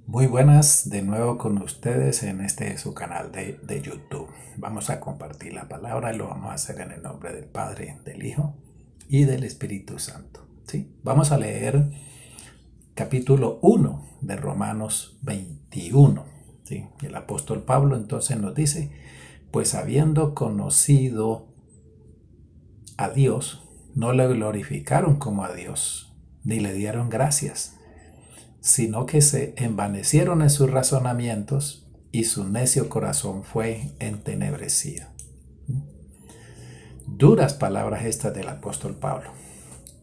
Muy buenas, de nuevo con ustedes en este su canal de YouTube. Vamos a compartir la palabra y lo vamos a hacer en el nombre del Padre, del Hijo y del Espíritu Santo. ¿Sí? Vamos a leer capítulo 1 de Romanos 21. ¿Sí? El apóstol Pablo entonces nos dice, pues habiendo conocido a Dios, no le glorificaron como a Dios, ni le dieron gracias, sino que se envanecieron en sus razonamientos y su necio corazón fue entenebrecido. Duras palabras estas del apóstol Pablo.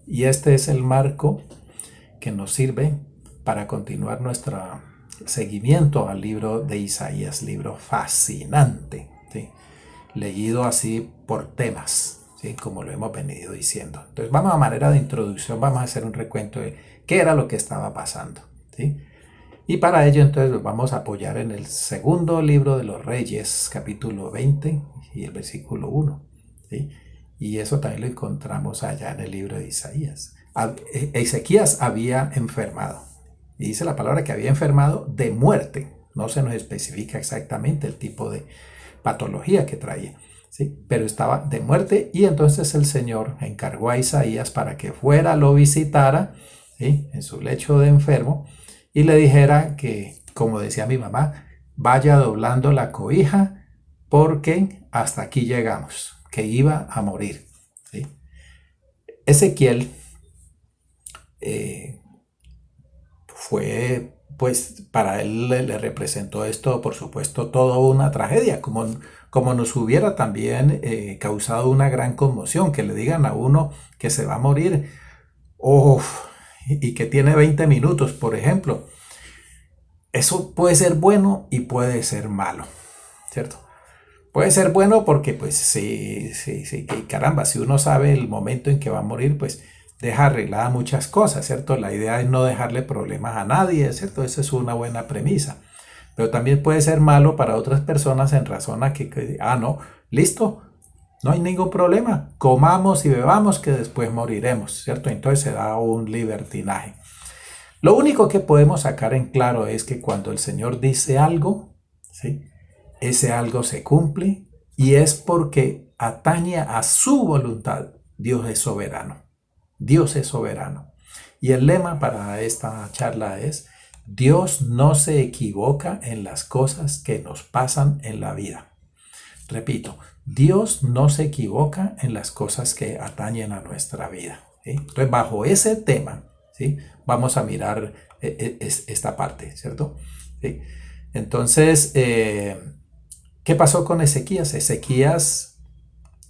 Y este es el marco que nos sirve para continuar nuestro seguimiento al libro de Isaías, libro fascinante, ¿sí? Leído así por temas, ¿sí? Como lo hemos venido diciendo. Entonces vamos a manera de introducción, vamos a hacer un recuento de qué era lo que estaba pasando, ¿sí? Y para ello entonces nos vamos a apoyar en el segundo libro de los Reyes, capítulo 20 y el versículo 1. ¿Sí? Y eso también lo encontramos allá en el libro de Isaías. Ezequías había enfermado. Y dice la palabra que había enfermado de muerte. No se nos especifica exactamente el tipo de patología que traía. ¿Sí? Pero estaba de muerte y entonces el Señor encargó a Isaías para que fuera, lo visitara, ¿sí? En su lecho de enfermo y le dijera que, como decía mi mamá, vaya doblando la cobija porque hasta aquí llegamos, que iba a morir. ¿Sí? Ezequiel eh, fue, pues para él le representó esto, por supuesto, toda una tragedia, como nos hubiera también causado una gran conmoción, que le digan a uno que se va a morir, oh, y que tiene 20 minutos, por ejemplo. Eso puede ser bueno y puede ser malo, ¿cierto? Puede ser bueno porque, pues, sí, que caramba, si uno sabe el momento en que va a morir, pues deja arregladas muchas cosas, ¿cierto? La idea es no dejarle problemas a nadie, ¿cierto? Esa es una buena premisa. Pero también puede ser malo para otras personas en razón a que no, listo, no hay ningún problema, comamos y bebamos que después moriremos, ¿cierto? Entonces se da un libertinaje. Lo único que podemos sacar en claro es que cuando el Señor dice algo, ¿sí? Ese algo se cumple y es porque atañe a su voluntad. Dios es soberano. Dios es soberano. Y el lema para esta charla es, Dios no se equivoca en las cosas que nos pasan en la vida. Repito, Dios no se equivoca en las cosas que atañen a nuestra vida. ¿Sí? Entonces, bajo ese tema, ¿sí? Vamos a mirar esta parte, ¿cierto? ¿Sí? Entonces, ¿qué pasó con Ezequías? Ezequías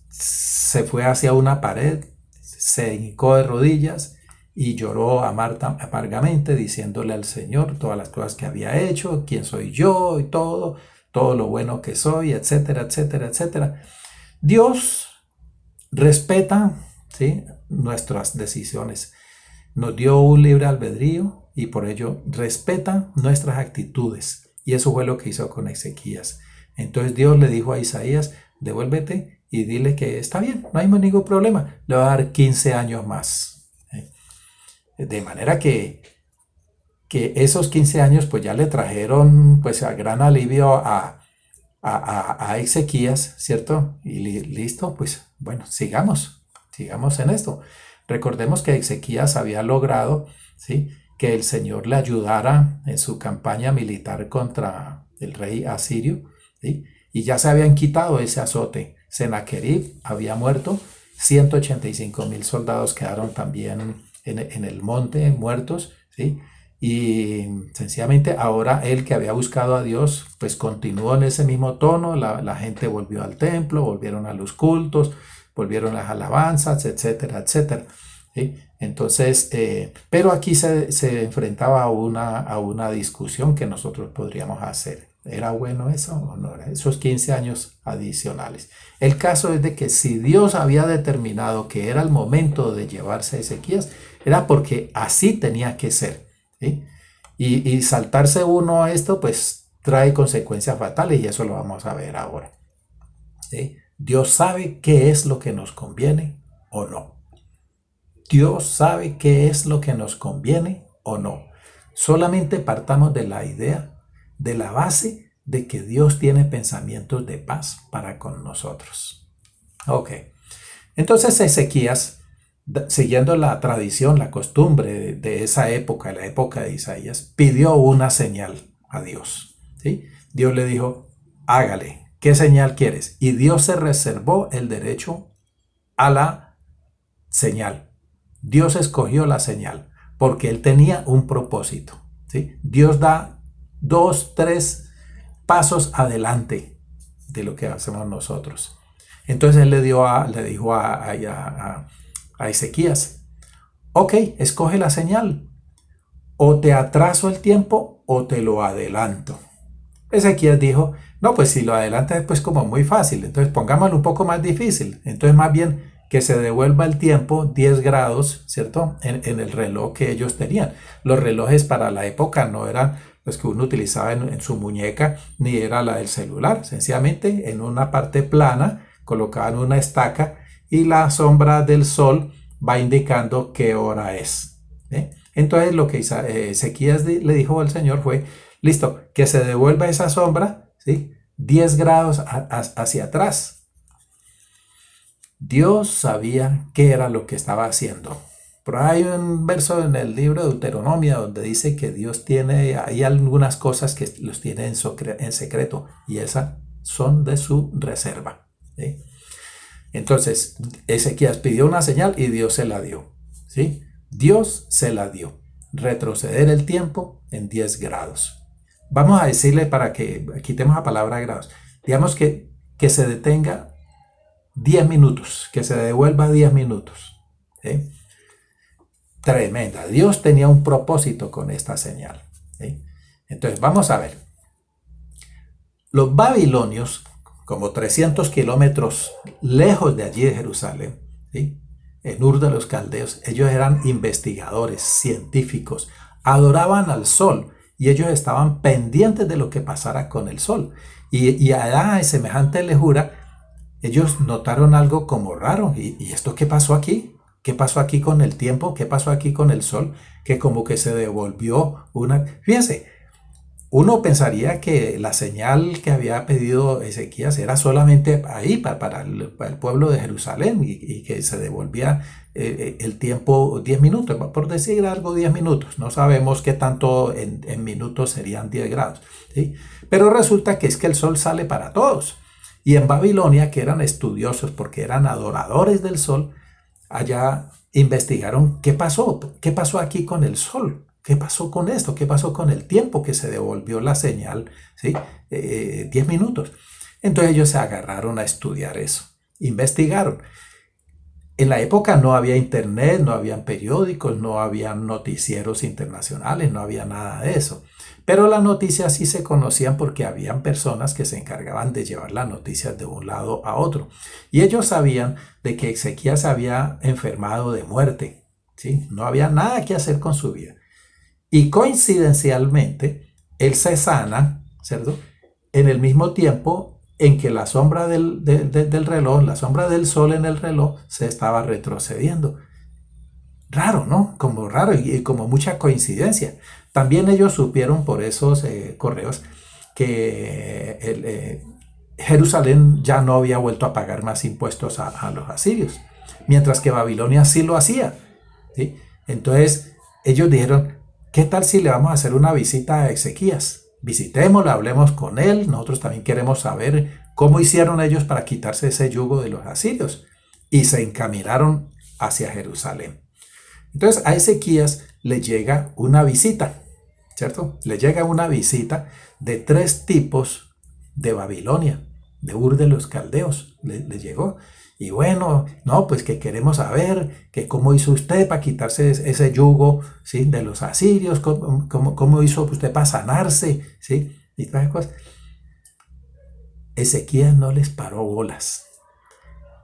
se fue hacia una pared, se hincó de rodillas y lloró amargamente diciéndole al Señor todas las cosas que había hecho, quién soy yo y todo lo bueno que soy, etcétera, etcétera, etcétera. Dios respeta, ¿sí? Nuestras decisiones. Nos dio un libre albedrío y por ello respeta nuestras actitudes. Y eso fue lo que hizo con Ezequías. Entonces Dios le dijo a Isaías, devuélvete y dile que está bien, no hay ningún problema. Le va a dar 15 años más. De manera que esos 15 años pues ya le trajeron pues a gran alivio a Ezequías, ¿cierto? Y listo, pues bueno, sigamos en esto. Recordemos que Ezequías había logrado, ¿sí? Que el Señor le ayudara en su campaña militar contra el rey asirio, ¿sí? Y ya se habían quitado ese azote. Sennacherib había muerto, 185,000 soldados quedaron también en el monte muertos, ¿sí? Y sencillamente ahora él que había buscado a Dios, pues continuó en ese mismo tono, la gente volvió al templo, volvieron a los cultos, volvieron las alabanzas, etcétera, etcétera. ¿Sí? Entonces, pero aquí se enfrentaba a una discusión que nosotros podríamos hacer. ¿Era bueno eso o no? Esos 15 años adicionales. El caso es de que si Dios había determinado que era el momento de llevarse a Ezequías, era porque así tenía que ser. ¿Sí? Y saltarse uno a esto, pues trae consecuencias fatales y eso lo vamos a ver ahora. ¿Sí? Dios sabe qué es lo que nos conviene o no. Dios sabe qué es lo que nos conviene o no. Solamente partamos de la idea, de la base de que Dios tiene pensamientos de paz para con nosotros. Ok. Entonces Ezequías, siguiendo la tradición, la costumbre de esa época, la época de Isaías, pidió una señal a Dios. ¿Sí? Dios le dijo, hágale, ¿qué señal quieres? Y Dios se reservó el derecho a la señal. Dios escogió la señal porque él tenía un propósito. ¿Sí? Dios da 2, 3 pasos adelante de lo que hacemos nosotros. Entonces él le dijo a Ezequías, ok, escoge la señal, o te atraso el tiempo o te lo adelanto. Ezequías dijo, no, pues si lo adelanta es pues como muy fácil, entonces pongámoslo un poco más difícil, entonces más bien que se devuelva el tiempo 10 grados, ¿cierto? En el reloj que ellos tenían. Los relojes para la época no eran los que uno utilizaba en su muñeca, ni era la del celular, sencillamente en una parte plana colocaban una estaca y la sombra del sol va indicando qué hora es. ¿Eh? Entonces lo que Ezequías le dijo al Señor fue, listo, que se devuelva esa sombra, ¿sí? 10 grados hacia atrás. Dios sabía qué era lo que estaba haciendo. Pero hay un verso en el libro de Deuteronomio donde dice que Dios hay algunas cosas que los tiene en secreto y esas son de su reserva. ¿Sí? Entonces, Ezequías pidió una señal y Dios se la dio. ¿Sí? Dios se la dio. Retroceder el tiempo en 10 grados. Vamos a decirle para que quitemos la palabra grados. Digamos que se detenga 10 minutos, que se devuelva 10 minutos. ¿Sí? Tremenda. Dios tenía un propósito con esta señal. ¿Sí? Entonces, vamos a ver. Los babilonios, como 300 kilómetros lejos de allí de Jerusalén, ¿sí? En Ur de los Caldeos, ellos eran investigadores, científicos, adoraban al sol y ellos estaban pendientes de lo que pasara con el sol. Y allá, en semejante lejura, ellos notaron algo como raro. ¿Y esto qué pasó aquí? ¿Qué pasó aquí con el tiempo? ¿Qué pasó aquí con el sol? Que como que se devolvió una... Fíjense, uno pensaría que la señal que había pedido Ezequías era solamente ahí para el pueblo de Jerusalén y que se devolvía el tiempo 10 minutos, por decir algo 10 minutos. No sabemos qué tanto en minutos serían 10 grados. ¿Sí? Pero resulta que es que el sol sale para todos. Y en Babilonia, que eran estudiosos porque eran adoradores del sol, allá investigaron qué pasó aquí con el sol. ¿Qué pasó con esto? ¿Qué pasó con el tiempo que se devolvió la señal? ¿Sí? 10 minutos. Entonces ellos se agarraron a estudiar eso. Investigaron. En la época no había internet, no habían periódicos, no había noticieros internacionales, no había nada de eso. Pero las noticias sí se conocían porque habían personas que se encargaban de llevar las noticias de un lado a otro. Y ellos sabían de que Ezequías había enfermado de muerte. ¿Sí? No había nada que hacer con su vida. Y coincidencialmente, él se sana, ¿cierto? En el mismo tiempo en que la sombra del reloj, la sombra del sol en el reloj, se estaba retrocediendo. Raro, ¿no? Como raro y como mucha coincidencia. También ellos supieron por esos correos que Jerusalén ya no había vuelto a pagar más impuestos a los asirios, mientras que Babilonia sí lo hacía. ¿Sí? Entonces ellos dijeron, ¿qué tal si le vamos a hacer una visita a Ezequías? Visitémoslo, hablemos con él. Nosotros también queremos saber cómo hicieron ellos para quitarse ese yugo de los asirios. Y se encaminaron hacia Jerusalén. Entonces a Ezequías le llega una visita, ¿cierto? Le llega una visita de 3 tipos de Babilonia, de Ur de los Caldeos, le llegó. Y bueno, no, pues que queremos saber que cómo hizo usted para quitarse ese yugo, ¿sí? De los asirios, cómo hizo usted para sanarse, ¿sí? Y todas esas cosas. Ezequías no les paró bolas.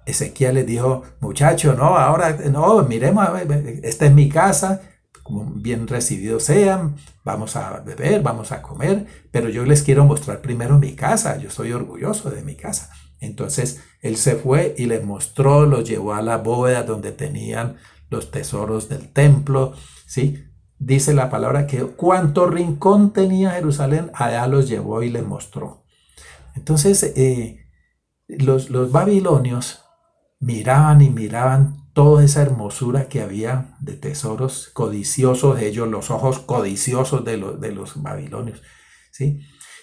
Ezequías les dijo, muchachos, no, ahora, no, miremos, esta es mi casa, como bien recibidos sean, vamos a beber, vamos a comer, pero yo les quiero mostrar primero mi casa, yo estoy orgulloso de mi casa. Entonces él se fue y les mostró, los llevó a la bóveda donde tenían los tesoros del templo, ¿sí? dice la palabra que cuanto rincón tenía Jerusalén, allá los llevó y les mostró. Entonces, los babilonios miraban y miraban toda esa hermosura que había de tesoros codiciosos, ellos, los ojos codiciosos de los babilonios, ¿sí?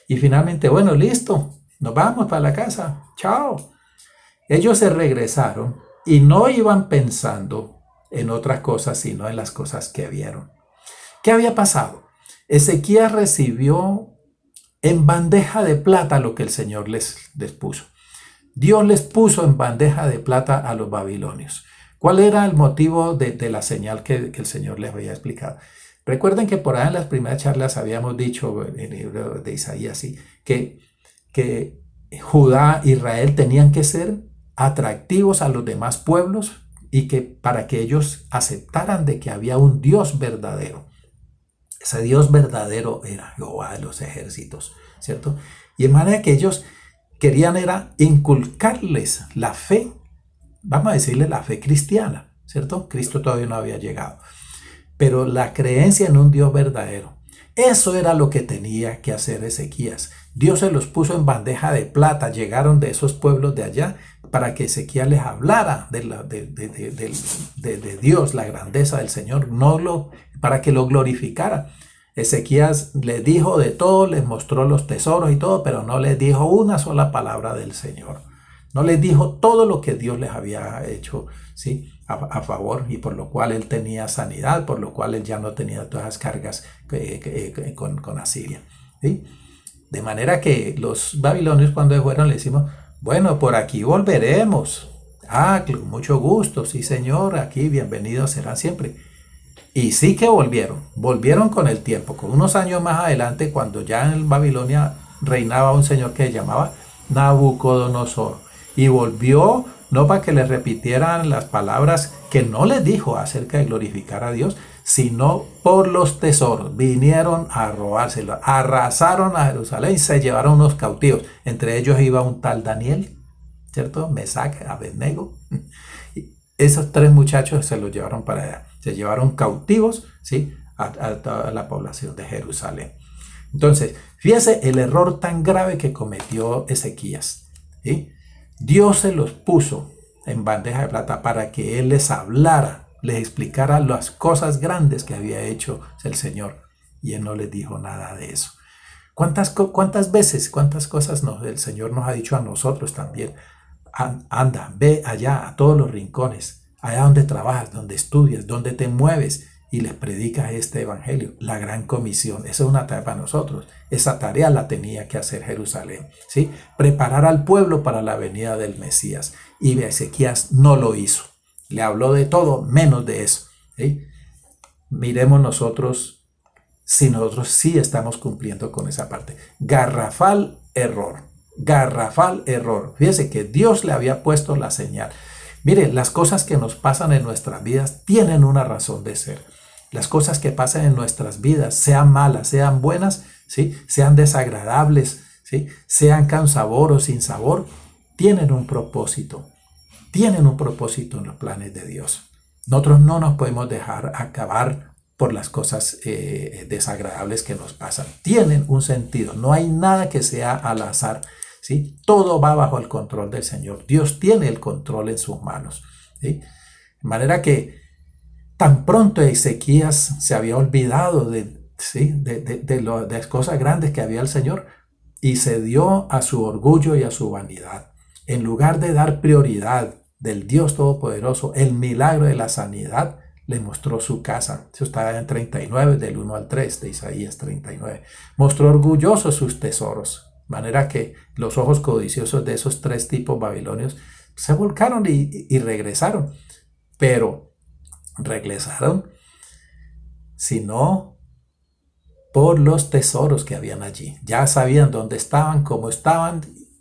Y finalmente, bueno, listo, nos vamos para la casa, chao. Ellos se regresaron y no iban pensando en otras cosas, sino en las cosas que vieron. ¿Qué había pasado? Ezequías recibió en bandeja de plata lo que el Señor les puso. Dios les puso en bandeja de plata a los babilonios. ¿Cuál era el motivo de la señal que el Señor les había explicado? Recuerden que por ahí en las primeras charlas habíamos dicho en el libro de Isaías ¿sí? que Judá, Israel tenían que ser atractivos a los demás pueblos y que para que ellos aceptaran de que había un Dios verdadero. Ese Dios verdadero era Jehová de los ejércitos, ¿cierto? Y en manera que ellos querían era inculcarles la fe, vamos a decirle la fe cristiana, ¿cierto? Cristo todavía no había llegado, pero la creencia en un Dios verdadero. Eso era lo que tenía que hacer Ezequías. Dios se los puso en bandeja de plata, llegaron de esos pueblos de allá para que Ezequías les hablara de Dios, la grandeza del Señor, para que lo glorificara. Ezequías les dijo de todo, les mostró los tesoros y todo, pero no les dijo una sola palabra del Señor. No les dijo todo lo que Dios les había hecho, ¿sí? A favor, y por lo cual él tenía sanidad, por lo cual él ya no tenía todas las cargas con Asiria, ¿sí? De manera que los babilonios cuando fueron le decimos, bueno, por aquí volveremos. Ah, con mucho gusto, sí señor, aquí bienvenidos serán siempre. Y sí que volvieron con el tiempo, con unos años más adelante, cuando ya en Babilonia reinaba un señor que se llamaba Nabucodonosor. Y volvió no para que les repitieran las palabras que no les dijo acerca de glorificar a Dios, sino por los tesoros. Vinieron a robárselo, arrasaron a Jerusalén y se llevaron unos cautivos. Entre ellos iba un tal Daniel, ¿cierto? Mesac, Abednego. Esos tres muchachos se los llevaron para allá. Se llevaron cautivos, ¿sí? A toda la población de Jerusalén. Entonces, fíjese el error tan grave que cometió Ezequías, ¿sí? Dios se los puso en bandeja de plata para que Él les hablara, les explicara las cosas grandes que había hecho el Señor. Y Él no les dijo nada de eso. ¿Cuántas veces, cuántas cosas el Señor nos ha dicho a nosotros también? Anda, ve allá a todos los rincones, allá donde trabajas, donde estudias, donde te mueves y les predicas este evangelio, la gran comisión. Esa es una tarea para nosotros. Esa tarea la tenía que hacer Jerusalén, ¿sí? Preparar al pueblo para la venida del Mesías. Y Ezequías no lo hizo. Le habló de todo menos de eso, ¿sí? Miremos nosotros si nosotros sí estamos cumpliendo con esa parte. Garrafal error. Garrafal error. Fíjese que Dios le había puesto la señal. Mire, las cosas que nos pasan en nuestras vidas tienen una razón de ser. Las cosas que pasan en nuestras vidas, sean malas, sean buenas, ¿sí? Sean desagradables, ¿sí? Sean con sabor o sin sabor, tienen un propósito. Tienen un propósito en los planes de Dios. Nosotros no nos podemos dejar acabar por las cosas desagradables que nos pasan. Tienen un sentido. No hay nada que sea al azar, ¿sí? Todo va bajo el control del Señor. Dios tiene el control en sus manos, ¿sí? De manera que tan pronto Ezequías se había olvidado ¿sí? de las cosas grandes que había el Señor y se dio a su orgullo y a su vanidad. En lugar de dar prioridad del Dios Todopoderoso, el milagro de la sanidad, le mostró su casa. Eso está en 39, del 1 al 3 de Isaías 39. Mostró orgulloso sus tesoros. De manera que los ojos codiciosos de esos tres tipos babilonios se volcaron y regresaron. Pero regresaron, sino por los tesoros que habían allí. Ya sabían dónde estaban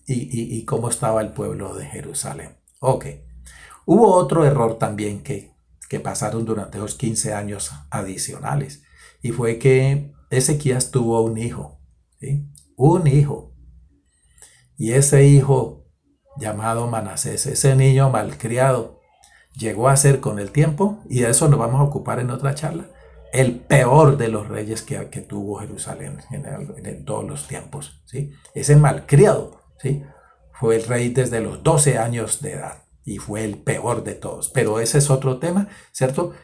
y cómo estaba el pueblo de Jerusalén. Ok. Hubo otro error también que pasaron durante los 15 años adicionales. Y fue que Ezequías tuvo un hijo. ¿Sí? Un hijo. Y ese hijo llamado Manasés, ese niño malcriado, llegó a ser con el tiempo, y de eso nos vamos a ocupar en otra charla, el peor de los reyes que tuvo Jerusalén en todos los tiempos, ¿sí? Ese malcriado, ¿sí? Fue el rey desde los 12 años de edad y fue el peor de todos. Pero ese es otro tema, ¿cierto?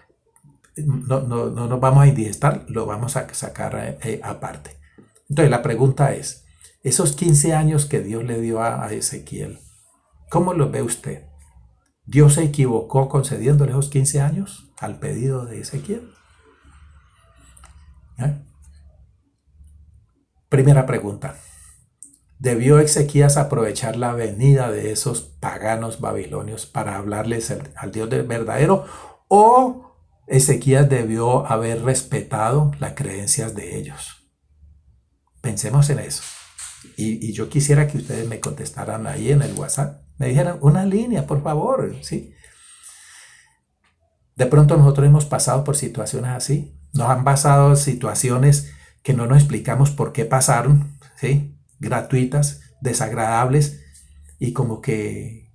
No nos vamos a indigestar, lo vamos a sacar aparte. Entonces la pregunta es, esos 15 años que Dios le dio a Ezequiel, ¿cómo los ve usted? ¿Dios se equivocó concediéndole esos 15 años al pedido de Ezequiel? ¿Eh? Primera pregunta. ¿Debió Ezequías aprovechar la venida de esos paganos babilonios para hablarles al Dios del verdadero? ¿O Ezequías debió haber respetado las creencias de ellos? Pensemos en eso. Y yo quisiera que ustedes me contestaran ahí en el WhatsApp. Me dijeran una línea, por favor, ¿sí? De pronto nosotros hemos pasado por situaciones así. Nos han pasado situaciones que no nos explicamos por qué pasaron, ¿sí? Gratuitas, desagradables, y como que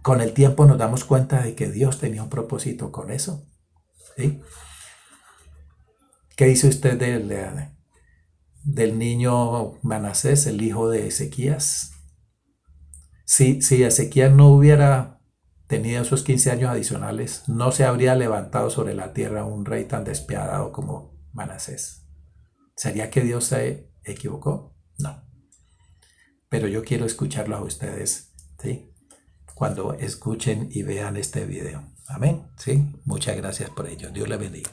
con el tiempo nos damos cuenta de que Dios tenía un propósito con eso, ¿sí? ¿Qué dice usted del niño Manasés, el hijo de Ezequías? Si Ezequías no hubiera tenido esos 15 años adicionales, no se habría levantado sobre la tierra un rey tan despiadado como Manasés. ¿Sería que Dios se equivocó? No. Pero yo quiero escucharlo a ustedes, ¿sí? Cuando escuchen y vean este video. Amén. ¿Sí? Muchas gracias por ello. Dios les bendiga.